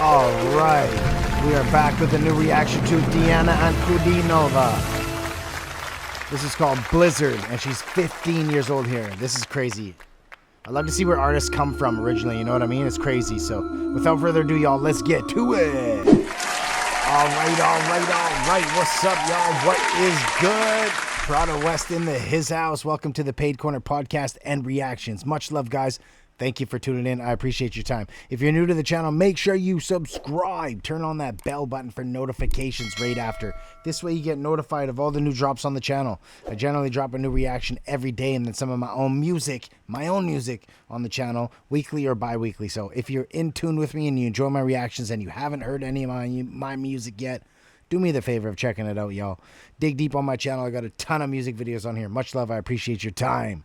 All right, we are back with a new reaction to Ankudinova. This is called Blizzard, and she's 15 years old here. This is crazy. I love to see where artists come from originally, you know what I mean? It's crazy. So without further ado, y'all, let's get to it. All right. What's up, y'all? What is good? Prada West in his house. Welcome to the Paid Corner podcast and reactions. Much love, guys. Thank you for tuning in. I appreciate your time. If you're new to the channel, make sure you subscribe. Turn on that bell button for notifications right after. This way you get notified of all the new drops on the channel. I generally drop a new reaction every day and then some of my own music on the channel, weekly or bi-weekly. So if you're in tune with me and you enjoy my reactions and you haven't heard any of my music yet, do me the favor of checking it out, y'all. Dig deep on my channel. I got a ton of music videos on here. Much love. I appreciate your time.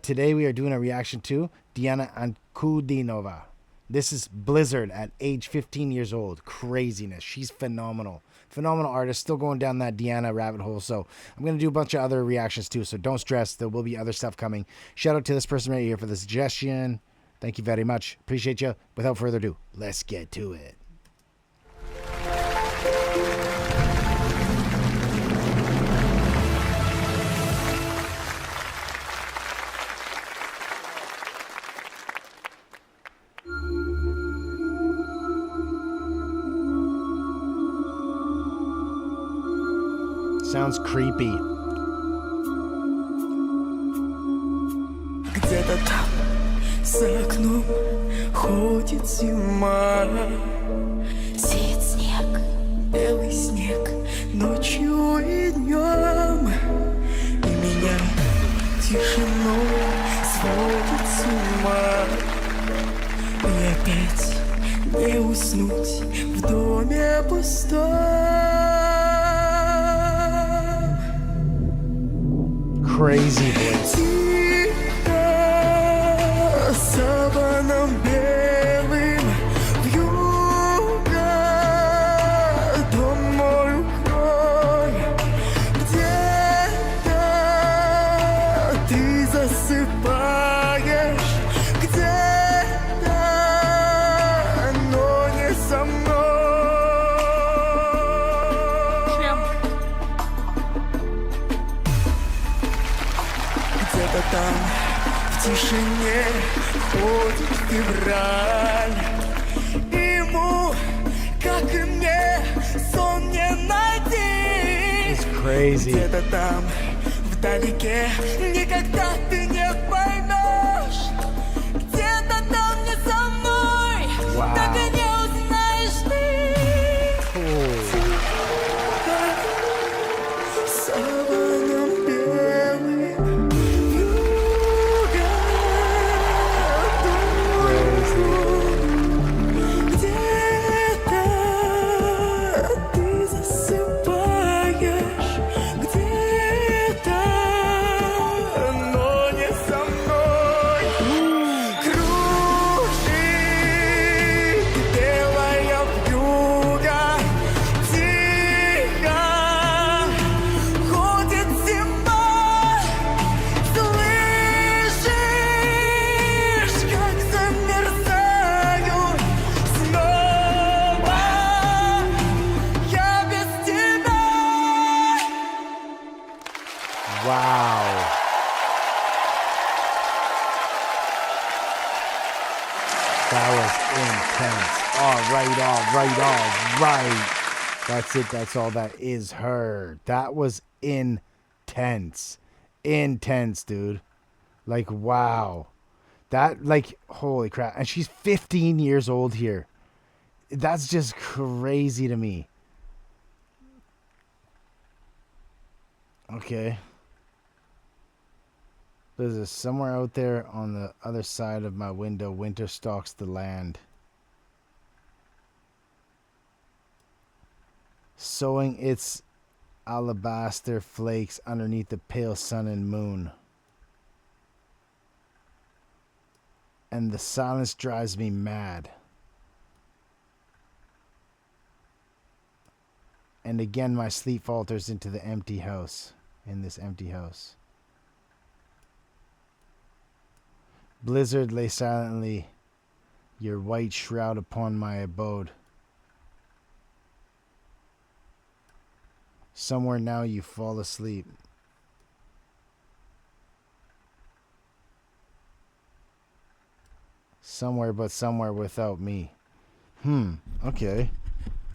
Today we are doing a reaction to Diana Ankudinova. This is Blizzard at age 15 years old. Craziness. She's phenomenal. Phenomenal artist. Still going down that Diana rabbit hole. So I'm going to do a bunch of other reactions too. So don't stress. There will be other stuff coming. Shout out to this person right here for the suggestion. Thank you very much. Appreciate you. Without further ado, let's get to it. Sounds creepy. Где-то там, за окном, ходит зима. Сеет снег, белый снег, ночью и днем. И меня тишиной сводит с ума. И опять не уснуть в доме пустом. Crazy voice. Саваном белым вьюга, дом мой укрой. Где-то ты засыпаешь, где-то, но не со мной. Где-то там в тишине ходит февраль. Ему, как и мне, сон не найти. It's crazy. Где-то там вдалеке никогда ты не поймешь. Где-то там не со мной, Wow. так и не узнаешь ты. Саваном белым вьюга, где-то ты засыпаешь, где-то, но не со мной. Кружит белая вьюга, тихо ходит зима. Слышишь, как замерзаю снова я без тебя. Wow. That was intense. All right. That's it. That's all that is heard. That was intense. Intense, dude. Like, wow. That, like, holy crap. And she's 15 years old here. That's just crazy to me. Okay. There's somewhere out there on the other side of my window. Winter stalks the land. Sowing its alabaster flakes underneath the pale sun and moon. And the silence drives me mad. And again my sleep falters into the empty house. In this empty house. Blizzard lay silently Your white shroud upon my abode. Somewhere now you fall asleep. Somewhere but somewhere without me. Okay.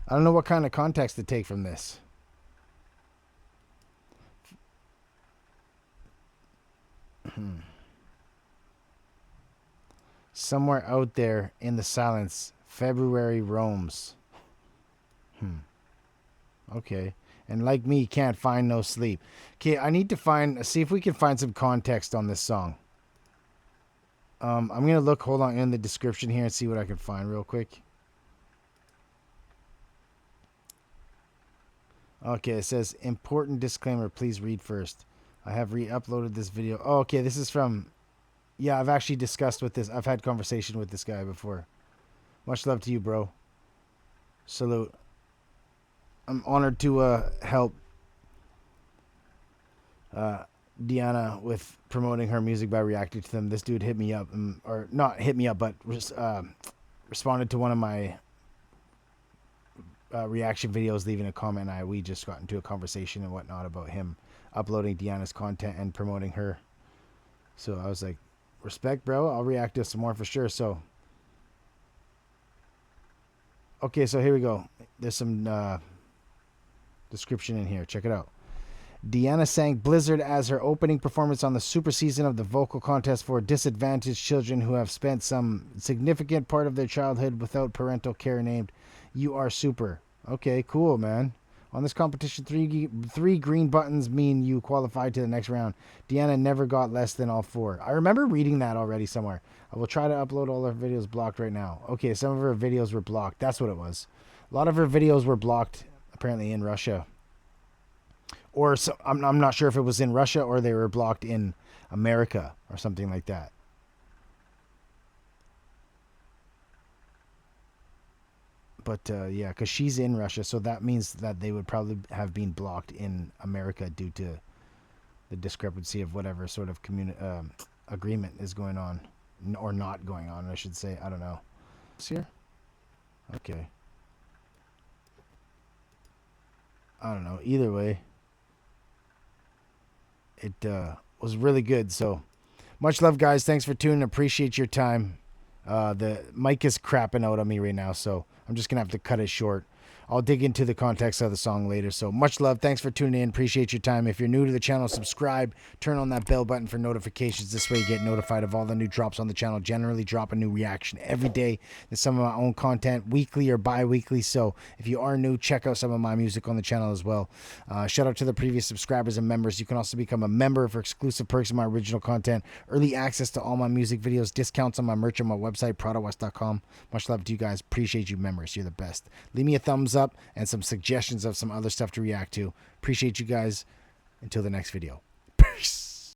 I don't know what kind of context to take from this. Somewhere out there in the silence, February roams. Okay. And like me, can't find no sleep. Okay, I need to see if we can find some context on this song. I'm going to look, hold on, in the description here and see what I can find real quick. Okay, it says, important disclaimer, please read first. I have re-uploaded this video. Oh, okay, this is from... Yeah, I've actually discussed with this. I've had conversation with this guy before. Much love to you, bro. Salute. I'm honored to help Deanna with promoting her music by reacting to them. This dude hit me up, or not hit me up, but responded to one of my reaction videos, leaving a comment. We just got into a conversation and whatnot about him uploading Deanna's content and promoting her. So I was like, respect, bro. I'll react to some more for sure. So, okay, so here we go. There's some description in here. Check it out. Deanna sang Blizzard as her opening performance on the super season of the vocal contest for disadvantaged children who have spent some significant part of their childhood without parental care, named You Are Super. Okay, cool, man. On this competition, three green buttons mean you qualified to the next round. Deanna never got less than all 4. I remember reading that already somewhere. I will try to upload all her videos blocked right now. Okay, some of her videos were blocked. That's what it was. A lot of her videos were blocked, apparently, in Russia. Or so, I'm not sure if it was in Russia or they were blocked in America or something like that. But yeah, because she's in Russia, so that means that they would probably have been blocked in America due to the discrepancy of whatever sort of agreement is going on, or not going on, I should say. I don't know. It's here? Okay. I don't know. Either way, it was really good. So much love, guys. Thanks for tuning. Appreciate your time. The mic is crapping out on me right now, so I'm just going to have to cut it short. I'll dig into the context of the song later. So much love. Thanks for tuning in. Appreciate your time. If you're new to the channel, subscribe. Turn on that bell button for notifications. This way you get notified of all the new drops on the channel. Generally drop a new reaction every day. There's some of my own content, weekly or bi-weekly. So if you are new, check out some of my music on the channel as well. Shout out to the previous subscribers and members. You can also become a member for exclusive perks of my original content, early access to all my music videos, discounts on my merch on my website, pradawest.com. Much love to you guys. Appreciate you, members. You're the best. Leave me a thumbs up and some suggestions of some other stuff to react to. Appreciate you guys. Until the next video. Peace.